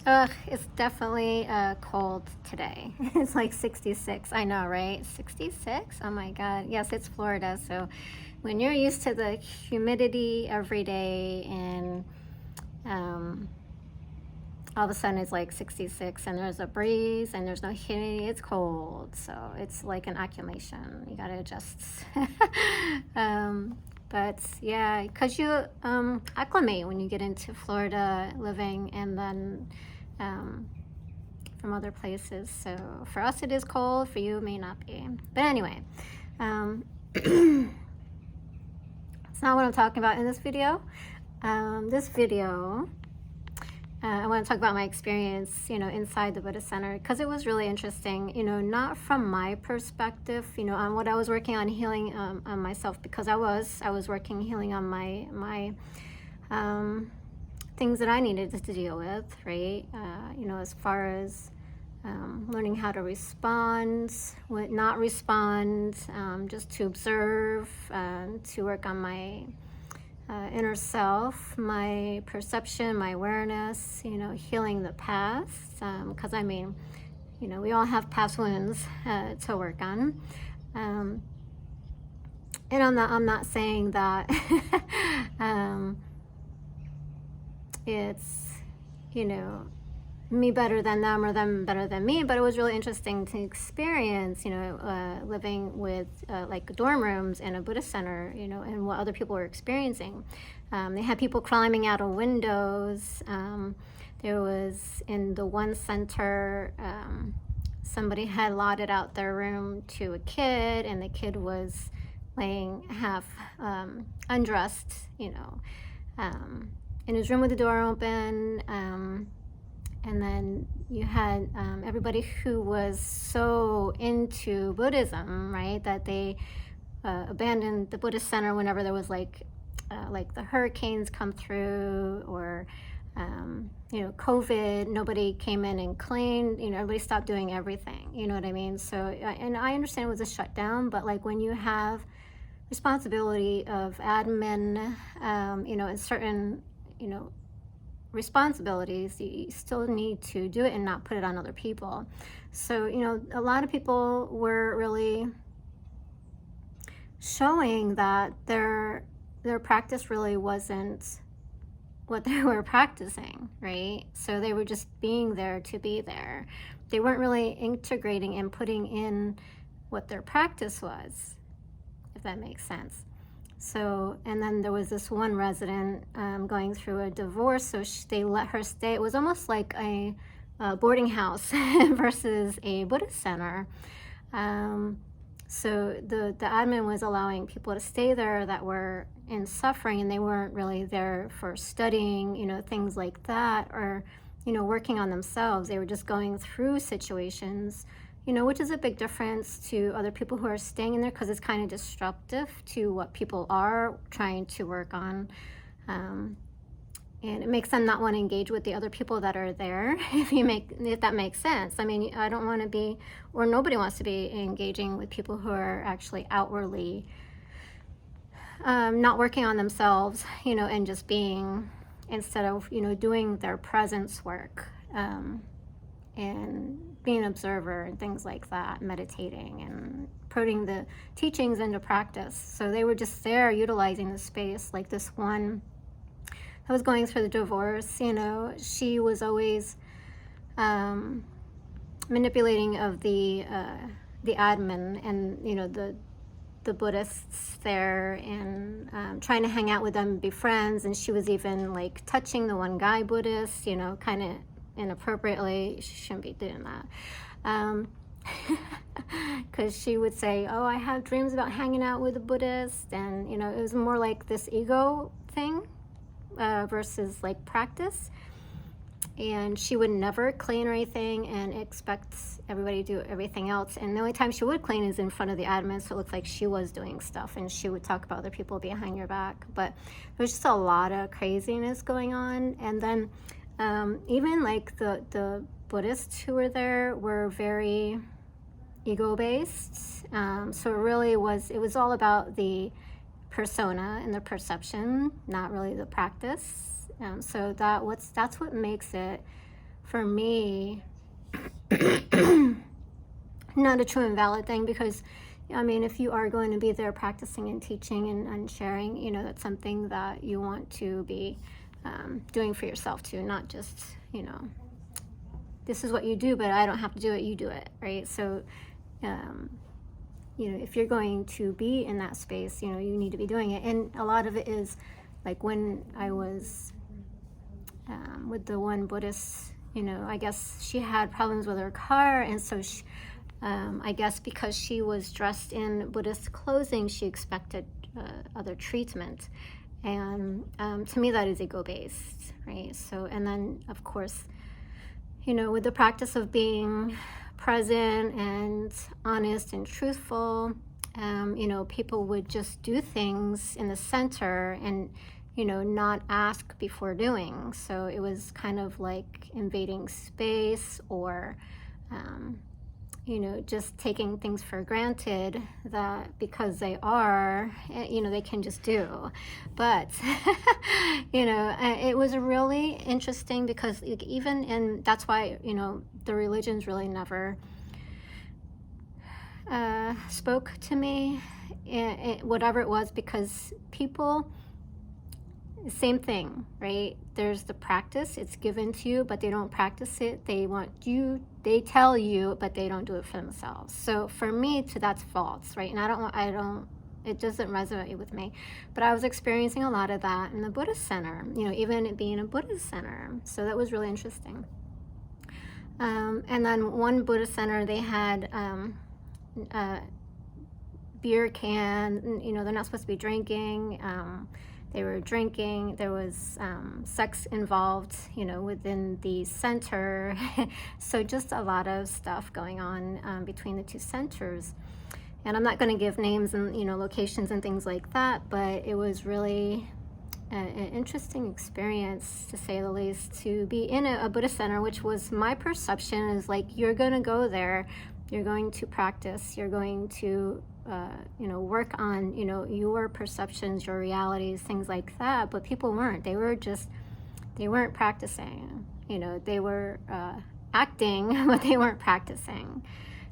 Ugh, it's definitely cold today. It's like 66. I know, right? 66? Oh my God. Yes, it's Florida. So when you're used to the humidity every day and um, all of a sudden it's like 66 and there's a breeze and there's no humidity, it's cold. So it's like an acclimation. You got to adjust. um, but yeah, because you acclimate when you get into Florida living and then um, from other places. So for us, it is cold. For you, it may not be. But anyway, it's not what I'm talking about in this video. I want to talk about my experience, inside the Buddhist Center because it was really interesting. Not from my perspective, on what I was working on healing on myself because I was working healing on my things that I needed to deal with, right? As far as learning how to respond, not respond, just to observe, to work on my inner self, my perception, my awareness, healing the past. Because we all have past wounds to work on. And I'm not saying that it's, me better than them or them better than me, but it was really interesting to experience, living with like dorm rooms in a Buddhist center, and what other people were experiencing. They had people climbing out of windows. There was in the one center, somebody had allotted out their room to a kid, and the kid was laying half undressed, in his room with the door open. And then you had everybody who was so into Buddhism, right, that they abandoned the Buddhist center whenever there was like the hurricanes come through or, COVID. Nobody came in and cleaned. Everybody stopped doing everything. You know what I mean? So, and I understand it was a shutdown, but like when you have responsibility of admin, and certain, responsibilities, you still need to do it and not put it on other people. So a lot of people were really showing that their practice really wasn't what they were practicing, right? So they were just being there to be there. They weren't really integrating and putting in what their practice was, if that makes sense. So, and then there was this one resident going through a divorce, so they let her stay. It was almost like a boarding house versus a Buddhist center. So the admin was allowing people to stay there that were in suffering, and they weren't really there for studying, things like that, or, working on themselves. They were just going through situations, which is a big difference to other people who are staying in there because it's kind of disruptive to what people are trying to work on. And it makes them not want to engage with the other people that are there, if that makes sense. I mean, I don't want to be, or nobody wants to be engaging with people who are actually outwardly not working on themselves, and just being, instead of, doing their presence work. And being an observer and things like that, meditating and putting the teachings into practice. So they were just there utilizing the space. Like this one that was going through the divorce, she was always manipulating of the admin and, the Buddhists there, and trying to hang out with them, be friends. And she was even like touching the one guy Buddhist, kind of inappropriately. She shouldn't be doing that, because she would say, oh, I have dreams about hanging out with a Buddhist, and it was more like this ego thing versus like practice. And she would never clean or anything and expect everybody to do everything else. And the only time she would clean is in front of the admin, so it looked like she was doing stuff, and she would talk about other people behind your back. But there's just a lot of craziness going on. And then even like the Buddhists who were there were very ego-based. So it was all about the persona and the perception, not really the practice. So that's what makes it for me, not a true and valid thing, because I mean, if you are going to be there practicing and teaching and sharing, you know, that's something that you want to be doing for yourself too, not just, you know, this is what you do, but I don't have to do it, you do it, right? So, you know, if you're going to be in that space, you know, you need to be doing it. And a lot of it is like when I was with the one Buddhist, you know, I guess she had problems with her car, and so she, I guess because she was dressed in Buddhist clothing, she expected other treatment. And to me, that is ego-based, right? So, and then, of course, you know, with the practice of being present and honest and truthful, you know, people would just do things in the center and, you know, not ask before doing. So it was kind of like invading space, or you know, just taking things for granted that because they are, you know, they can just do. But, you know, it was really interesting because even in, that's why, you know, the religions really never spoke to me, whatever it was, because people, same thing, right? There's the practice, it's given to you, but they don't practice it. They want you, they tell you, but they don't do it for themselves. So for me, that's false, right? And it doesn't resonate with me. But I was experiencing a lot of that in the Buddhist center, you know, even it being a Buddhist center. So that was really interesting. And then one Buddhist center, they had beer can, you know, they're not supposed to be drinking. They were drinking, there was sex involved, you know, within the center. So just a lot of stuff going on between the two centers. And I'm not going to give names and, you know, locations and things like that, but it was really an interesting experience, to say the least, to be in a Buddhist center, which was my perception is like, you're going to go there, you're going to practice, you're going to you know, work on, you know, your perceptions, your realities, things like that. But people weren't. They weren't practicing. You know, they were acting, but they weren't practicing.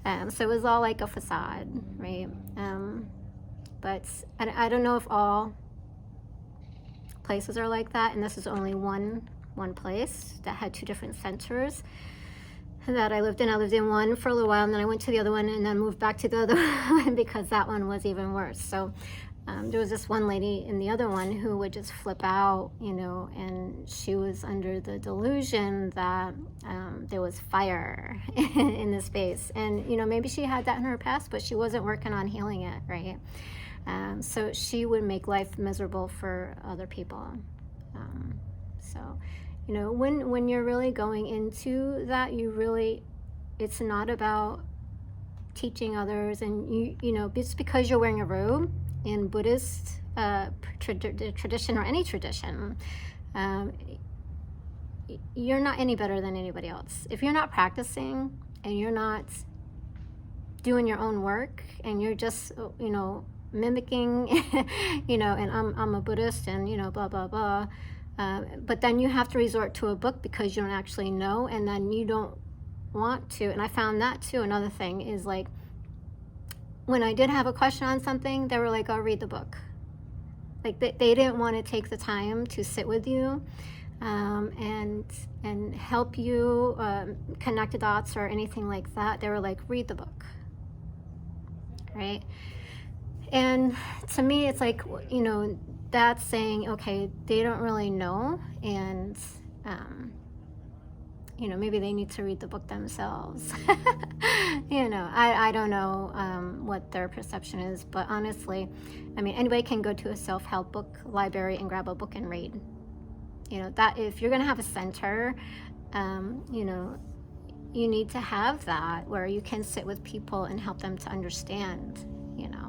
So it was all like a facade, right? But I don't know if all places are like that. And this is only one place that had two different centers that I lived in. I lived in one for a little while, and then I went to the other one, and then moved back to the other one because that one was even worse. So there was this one lady in the other one who would just flip out, you know, and she was under the delusion that there was fire in the space. And, you know, maybe she had that in her past, but she wasn't working on healing it, right? So she would make life miserable for other people. So, you know, when you're really going into that, it's not about teaching others, and you know, just because you're wearing a robe in Buddhist tradition, or any tradition, you're not any better than anybody else. If you're not practicing and you're not doing your own work, and you're just, you know, mimicking, you know, and I'm a Buddhist, and, you know, blah blah blah. But then you have to resort to a book because you don't actually know, and then you don't want to. And I found that too. Another thing is, like, when I did have a question on something, they were like, "I'll read the book." Like they didn't want to take the time to sit with you and help you connect the dots or anything like that. They were like, "Read the book," right? And to me, it's like, you know, that's saying, okay, they don't really know, and you know, maybe they need to read the book themselves. You know, I don't know what their perception is, but honestly, I mean, anybody can go to a self-help book library and grab a book and read. You know, that if you're gonna have a center, you know, you need to have that where you can sit with people and help them to understand, you know.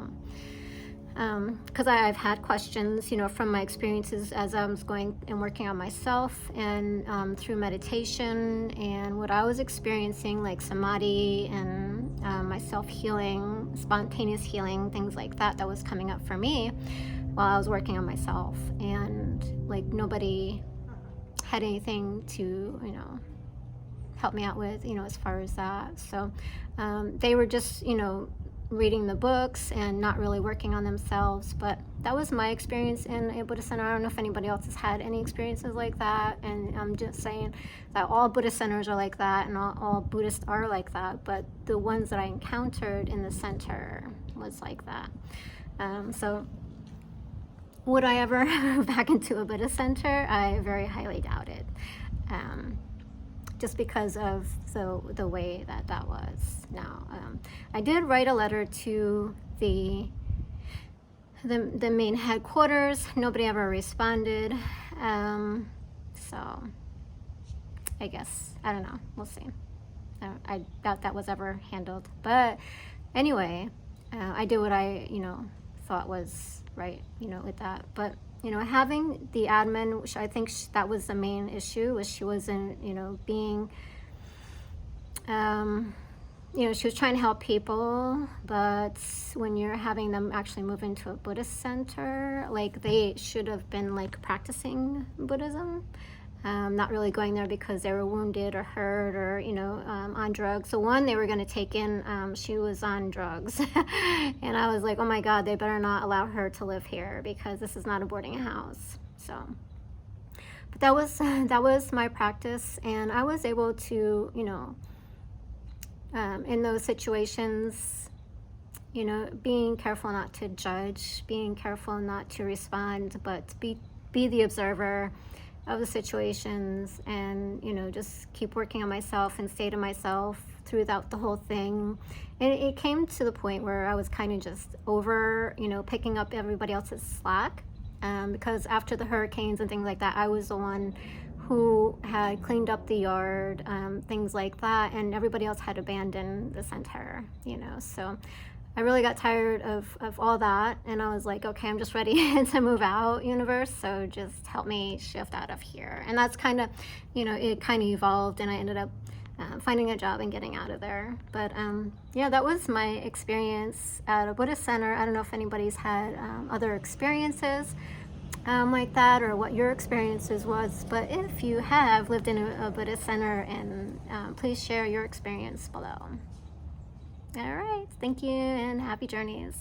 Because I've had questions, you know, from my experiences as I was going and working on myself, and through meditation and what I was experiencing, like samadhi and my self-healing, spontaneous healing, things like that was coming up for me while I was working on myself. And like nobody had anything to, you know, help me out with, as far as that. So they were just, reading the books and not really working on themselves. But that was my experience in a Buddhist center. I don't know if anybody else has had any experiences like that. And I'm just saying that all Buddhist centers are like that, and all Buddhists are like that. But the ones that I encountered in the center was like that. So would I ever back into a Buddhist center? I very highly doubt it. Just because of the way that was. Now, I did write a letter to the main headquarters. Nobody ever responded. So I guess, I don't know. We'll see. I doubt that was ever handled. But anyway, I did what I, thought was right, with that. But having the admin, which I think that was the main issue, was she wasn't, being, she was trying to help people, but when you're having them actually move into a Buddhist center, like they should have been like practicing Buddhism, not really going there because they were wounded or hurt or, on drugs. So one, they were going to take in, she was on drugs. And I was like, oh my God, they better not allow her to live here because this is not a boarding house. So, but that was my practice. And I was able to, in those situations, being careful not to judge, being careful not to respond, but be the observer of the situations, and just keep working on myself and stay to myself throughout the whole thing. And it came to the point where I was kind of just over picking up everybody else's slack, because after the hurricanes and things like that, I was the one who had cleaned up the yard, things like that, and everybody else had abandoned the center, so I really got tired of all that, and I was like, okay, I'm just ready to move out, universe, so just help me shift out of here. And that's kind of, it kind of evolved, and I ended up finding a job and getting out of there. But yeah, that was my experience at a Buddhist center. I don't know if anybody's had other experiences like that, or what your experiences was, but if you have lived in a Buddhist center, and please share your experience below. All right, thank you, and happy journeys.